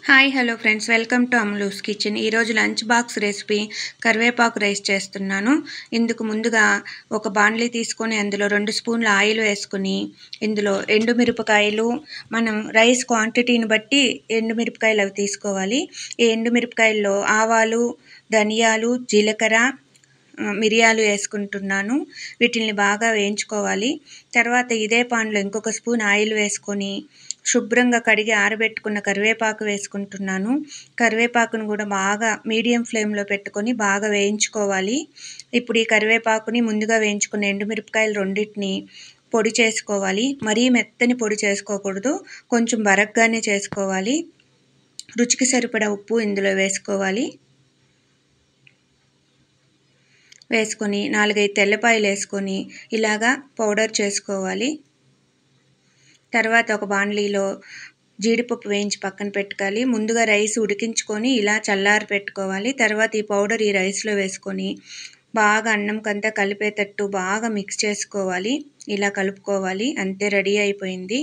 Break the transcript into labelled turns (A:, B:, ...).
A: Hi hello friends, welcome to అమ్లూస్ kitchen. ఈరోజు lunch box recipe కరివేపాకు రైస్ చేస్తున్నాను. ఇందుకు ముందుగా ఒక బాండ్లీ తీసుకొని అందులో 2 స్పూన్ల ఆయిల్ వేసుకుని ఇందులో ఎండుమిరపకాయలు, మనం రైస్ క్వాంటిటీని బట్టి ఎండుమిరపకాయలు అవి తీసుకోవాలి. ఈ ఎండుమిరపకాయల్లో ఆవాలు, ధనియాలు, జీలకర్ర, మిరియాలు వేసుకుంటున్నాను. వీటిని బాగా వేయించుకోవాలి. తర్వాత ఇదే పాన్లో ఇంకొక స్పూన్ ఆయిల్ వేసుకొని శుభ్రంగా కడిగి ఆరబెట్టుకున్న కరివేపాకు వేసుకుంటున్నాను. కరివేపాకును కూడా బాగా మీడియం ఫ్లేమ్లో పెట్టుకొని బాగా వేయించుకోవాలి. ఇప్పుడు ఈ కరివేపాకుని ముందుగా వేయించుకున్న ఎండుమిరపకాయలు రెండింటిని పొడి చేసుకోవాలి. మరీ మెత్తని పొడి చేసుకోకూడదు, కొంచెం బరగ్గానే చేసుకోవాలి. రుచికి సరిపడా ఉప్పు ఇందులో వేసుకోవాలి. వేసుకొని 4-5 తెల్లపాయలు వేసుకొని ఇలాగా పౌడర్ చేసుకోవాలి. తర్వాత ఒక బాండ్లీలో జీడిపప్పు వేయించి పక్కన పెట్టుకోవాలి. ముందుగా రైస్ ఉడికించుకొని ఇలా చల్లారి పెట్టుకోవాలి. తర్వాత ఈ పౌడర్ ఈ రైస్లో వేసుకొని బాగా అన్నంకంతా కలిపేటట్టు బాగా మిక్స్ చేసుకోవాలి. ఇలా కలుపుకోవాలి. అంతే, రెడీ అయిపోయింది.